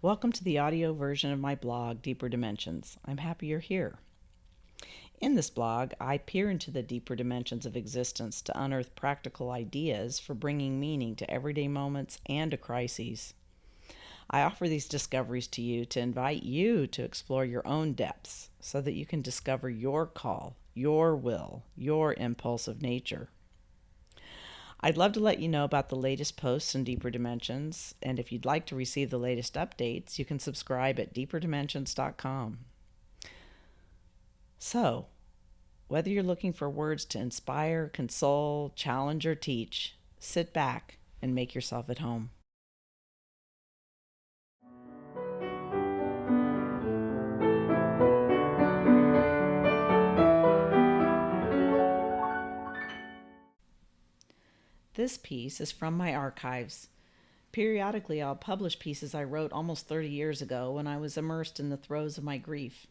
Welcome to the audio version of my blog, Deeper Dimensions. I'm happy you're here. In this blog, I peer into the deeper dimensions of existence to unearth practical ideas for bringing meaning to everyday moments and to crises. I offer these discoveries to you to invite you to explore your own depths so that you can discover your call, your will, your impulsive nature. I'd love to let you know about the latest posts in Deeper Dimensions, and if you'd like to receive the latest updates, you can subscribe at deeperdimensions.com. So, whether you're looking for words to inspire, console, challenge, or teach, sit back and make yourself at home. This piece is from my archives. Periodically, I'll publish pieces I wrote almost 30 years ago when I was immersed in the throes of my grief.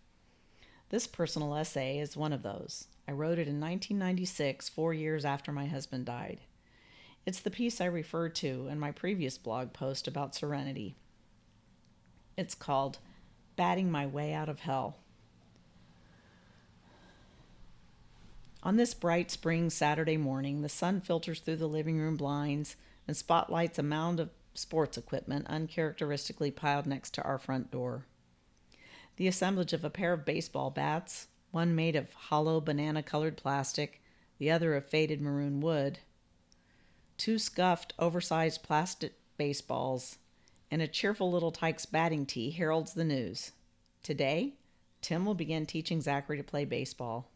This personal essay is one of those. I wrote it in 1996, 4 years after my husband died. It's the piece I referred to in my previous blog post about serenity. It's called Batting My Way Out of Hell. On this bright spring Saturday morning, the sun filters through the living room blinds and spotlights a mound of sports equipment uncharacteristically piled next to our front door. The assemblage of a pair of baseball bats, one made of hollow banana-colored plastic, the other of faded maroon wood, two scuffed, oversized plastic baseballs, and a cheerful little tyke's batting tee heralds the news. Today, Tim will begin teaching Zachary to play baseball.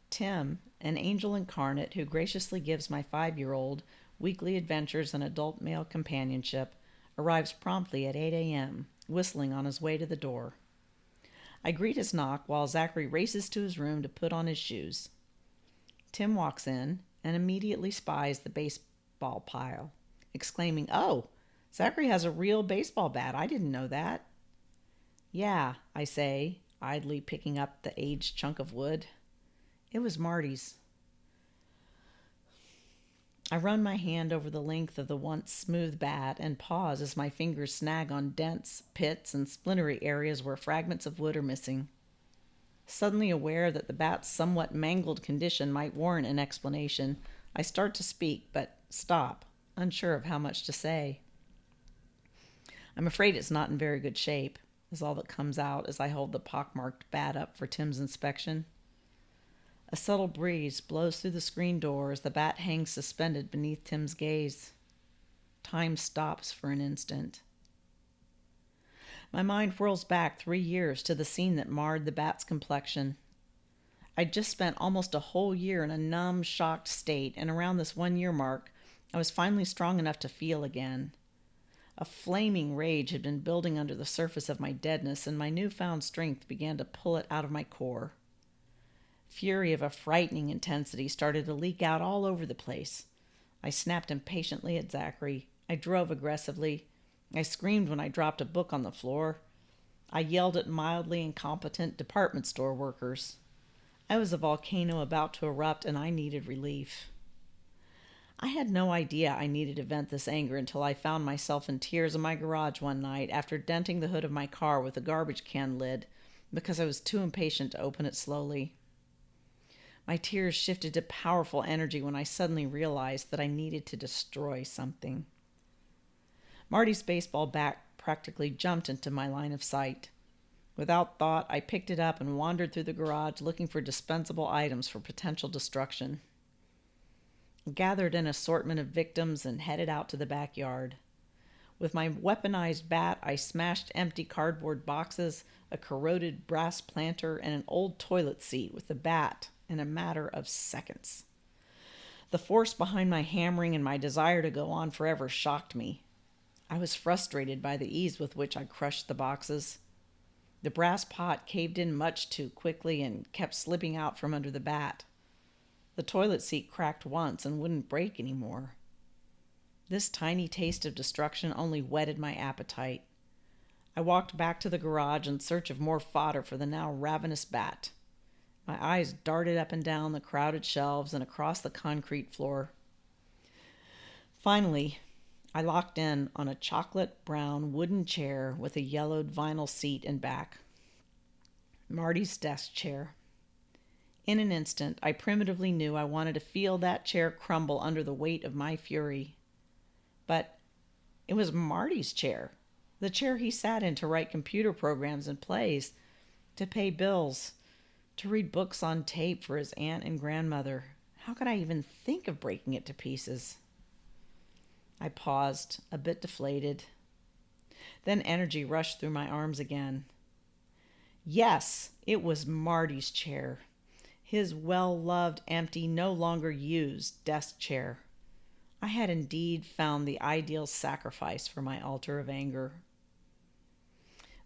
Tim, an angel incarnate who graciously gives my 5-year-old weekly adventures and adult male companionship, arrives promptly at 8 a.m., whistling on his way to the door. I greet his knock while Zachary races to his room to put on his shoes. Tim walks in and immediately spies the baseball pile, exclaiming, "Oh, Zachary has a real baseball bat. I didn't know that." "Yeah," I say, idly picking up the aged chunk of wood. "It was Marty's." I run my hand over the length of the once smooth bat and pause as my fingers snag on dents, pits, and splintery areas where fragments of wood are missing. Suddenly aware that the bat's somewhat mangled condition might warrant an explanation, I start to speak, but stop, unsure of how much to say. "I'm afraid it's not in very good shape," is all that comes out as I hold the pockmarked bat up for Tim's inspection. A subtle breeze blows through the screen door as the bat hangs suspended beneath Tim's gaze. Time stops for an instant. My mind whirls back 3 years to the scene that marred the bat's complexion. I'd just spent almost a whole year in a numb, shocked state, and around this 1-year mark, I was finally strong enough to feel again. A flaming rage had been building under the surface of my deadness, and my newfound strength began to pull it out of my core. Fury of a frightening intensity started to leak out all over the place. I snapped impatiently at Zachary. I drove aggressively. I screamed when I dropped a book on the floor. I yelled at mildly incompetent department store workers. I was a volcano about to erupt, and I needed relief. I had no idea I needed to vent this anger until I found myself in tears in my garage one night after denting the hood of my car with a garbage can lid because I was too impatient to open it slowly. My tears shifted to powerful energy when I suddenly realized that I needed to destroy something. Marty's baseball bat practically jumped into my line of sight. Without thought, I picked it up and wandered through the garage looking for dispensable items for potential destruction. I gathered an assortment of victims and headed out to the backyard. With my weaponized bat, I smashed empty cardboard boxes, a corroded brass planter, and an old toilet seat with the bat in a matter of seconds. The force behind my hammering and my desire to go on forever shocked me. I was frustrated by the ease with which I crushed the boxes. The brass pot caved in much too quickly and kept slipping out from under the bat. The toilet seat cracked once and wouldn't break anymore. This tiny taste of destruction only whetted my appetite. I walked back to the garage in search of more fodder for the now ravenous bat. My eyes darted up and down the crowded shelves and across the concrete floor. Finally, I locked in on a chocolate brown wooden chair with a yellowed vinyl seat and back. Marty's desk chair. In an instant, I primitively knew I wanted to feel that chair crumble under the weight of my fury. But it was Marty's chair, the chair he sat in to write computer programs and plays, to pay bills, to read books on tape for his aunt and grandmother. How could I even think of breaking it to pieces? I paused, a bit deflated. Then energy rushed through my arms again. Yes, it was Marty's chair. His well-loved, empty, no longer used desk chair. I had indeed found the ideal sacrifice for my altar of anger.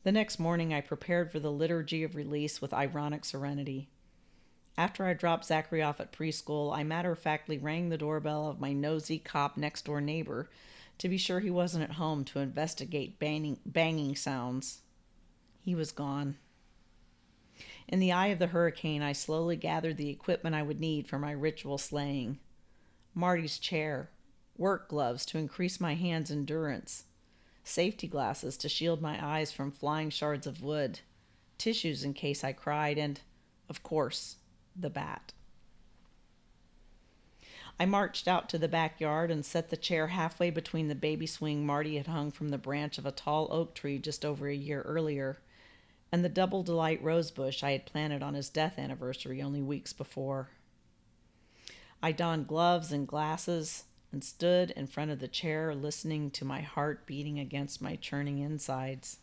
The next morning I prepared for the liturgy of release with ironic serenity. After I dropped Zachary off at preschool, I matter-of-factly rang the doorbell of my nosy cop next-door neighbor to be sure he wasn't at home to investigate banging sounds. He was gone. In the eye of the hurricane, I slowly gathered the equipment I would need for my ritual slaying. Marty's chair, work gloves to increase my hands' endurance, safety glasses to shield my eyes from flying shards of wood, tissues in case I cried, and, of course, the bat. I marched out to the backyard and set the chair halfway between the baby swing Marty had hung from the branch of a tall oak tree just over a year earlier, and the double delight rose bush I had planted on his death anniversary only weeks before. I donned gloves and glasses and stood in front of the chair listening to my heart beating against my churning insides.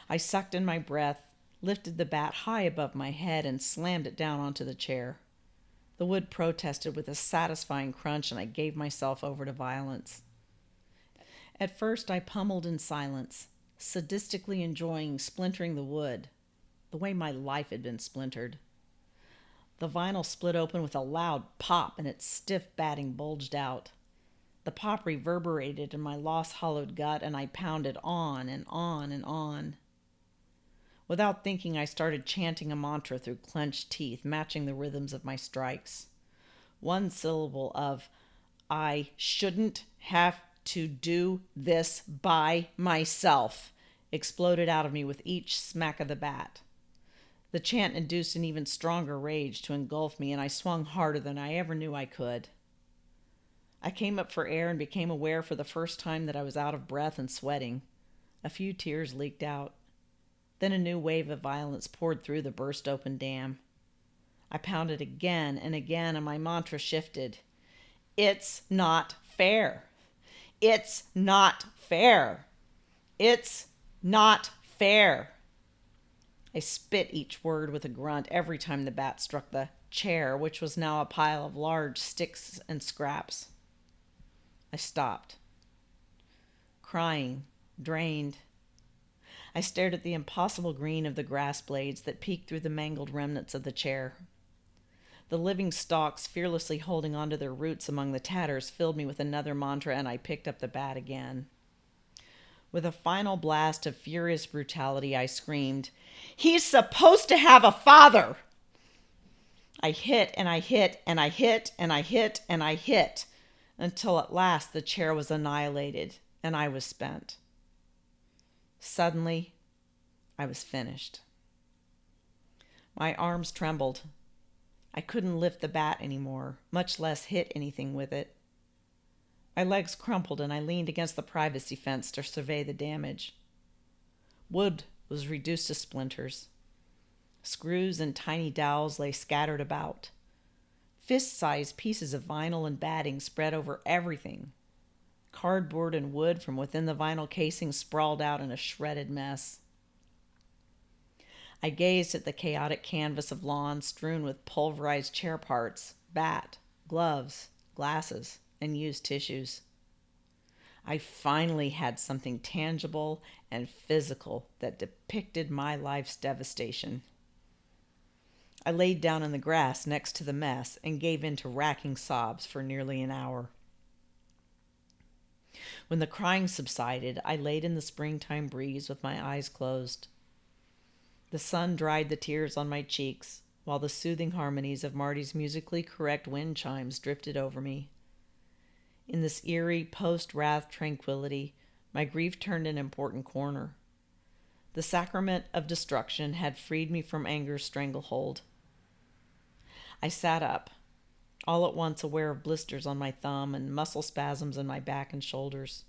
I sucked in my breath, lifted the bat high above my head, and slammed it down onto the chair. The wood protested with a satisfying crunch, and I gave myself over to violence. At first I pummeled in silence, sadistically enjoying splintering the wood, the way my life had been splintered. The vinyl split open with a loud pop, and its stiff batting bulged out. The pop reverberated in my loss-hollowed gut, and I pounded on and on and on. Without thinking, I started chanting a mantra through clenched teeth, matching the rhythms of my strikes. One syllable of, "I shouldn't have to do this by myself," exploded out of me with each smack of the bat. The chant induced an even stronger rage to engulf me, and I swung harder than I ever knew I could. I came up for air and became aware for the first time that I was out of breath and sweating. A few tears leaked out. Then a new wave of violence poured through the burst-open dam. I pounded again and again, and my mantra shifted. It's not fair. It's not fair. It's not fair. I spit each word with a grunt every time the bat struck the chair, which was now a pile of large sticks and scraps. I stopped. Crying, drained. I stared at the impossible green of the grass blades that peeked through the mangled remnants of the chair. The living stalks fearlessly holding onto their roots among the tatters filled me with another mantra, and I picked up the bat again. With a final blast of furious brutality, I screamed, "He's supposed to have a father!" I hit and I hit and I hit and I hit and I hit until at last the chair was annihilated and I was spent. Suddenly, I was finished. My arms trembled. I couldn't lift the bat anymore, much less hit anything with it. My legs crumpled and I leaned against the privacy fence to survey the damage. Wood was reduced to splinters. Screws and tiny dowels lay scattered about. Fist-sized pieces of vinyl and batting spread over everything. Cardboard and wood from within the vinyl casing sprawled out in a shredded mess. I gazed at the chaotic canvas of lawn strewn with pulverized chair parts, bat, gloves, glasses, and used tissues. I finally had something tangible and physical that depicted my life's devastation. I laid down in the grass next to the mess and gave in to racking sobs for nearly an hour. When the crying subsided, I laid in the springtime breeze with my eyes closed. The sun dried the tears on my cheeks, while the soothing harmonies of Marty's musically correct wind chimes drifted over me. In this eerie post-wrath tranquility, my grief turned an important corner. The sacrament of destruction had freed me from anger's stranglehold. I sat up, all at once aware of blisters on my thumb and muscle spasms in my back and shoulders.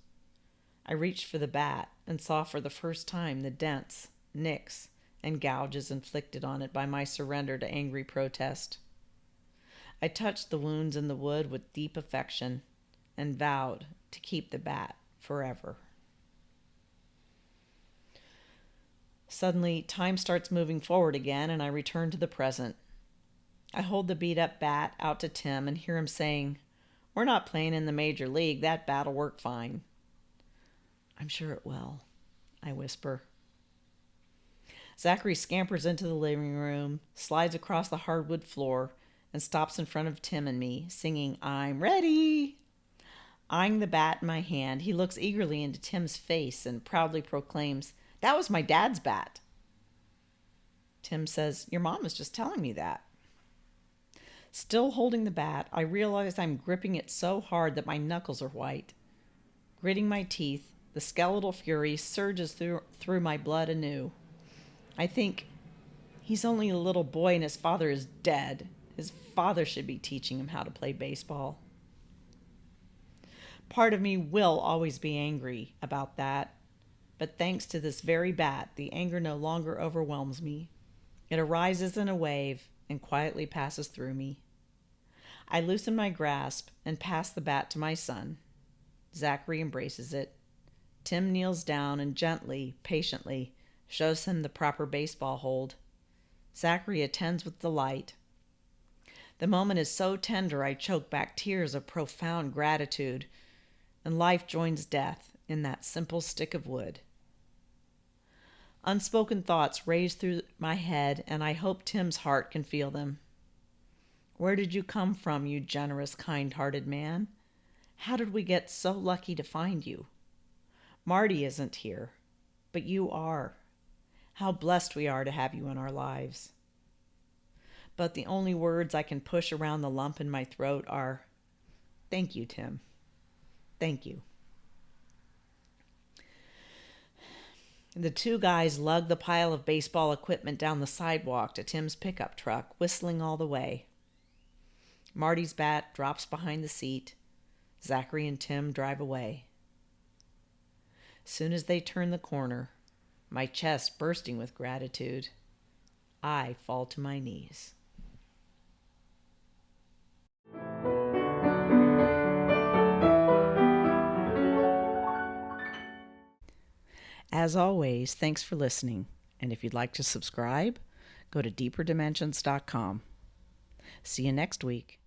I reached for the bat and saw for the first time the dents, nicks, and gouges inflicted on it by my surrender to angry protest. I touched the wounds in the wood with deep affection and vowed to keep the bat forever. Suddenly, time starts moving forward again, and I return to the present. I hold the beat-up bat out to Tim and hear him saying, "We're not playing in the major league. That bat'll work fine." "I'm sure it will," I whisper. Zachary scampers into the living room, slides across the hardwood floor, and stops in front of Tim and me, singing, "I'm ready." Eyeing the bat in my hand, he looks eagerly into Tim's face and proudly proclaims, "That was my dad's bat." Tim says, "Your mom was just telling me that." Still holding the bat, I realize I'm gripping it so hard that my knuckles are white. Gritting my teeth, the skeletal fury surges through my blood anew. I think, he's only a little boy and his father is dead. His father should be teaching him how to play baseball. Part of me will always be angry about that, but thanks to this very bat, the anger no longer overwhelms me. It arises in a wave and quietly passes through me. I loosen my grasp and pass the bat to my son. Zachary embraces it. Tim kneels down and gently, patiently, shows him the proper baseball hold. Zachary attends with delight. The moment is so tender I choke back tears of profound gratitude, and life joins death in that simple stick of wood. Unspoken thoughts race through my head, and I hope Tim's heart can feel them. Where did you come from, you generous, kind-hearted man? How did we get so lucky to find you? Marty isn't here, but you are. How blessed we are to have you in our lives. But the only words I can push around the lump in my throat are, "Thank you, Tim. Thank you." The two guys lug the pile of baseball equipment down the sidewalk to Tim's pickup truck, whistling all the way. Marty's bat drops behind the seat. Zachary and Tim drive away. Soon as they turn the corner, my chest bursting with gratitude, I fall to my knees. As always, thanks for listening. And if you'd like to subscribe, go to deeperdimensions.com. See you next week.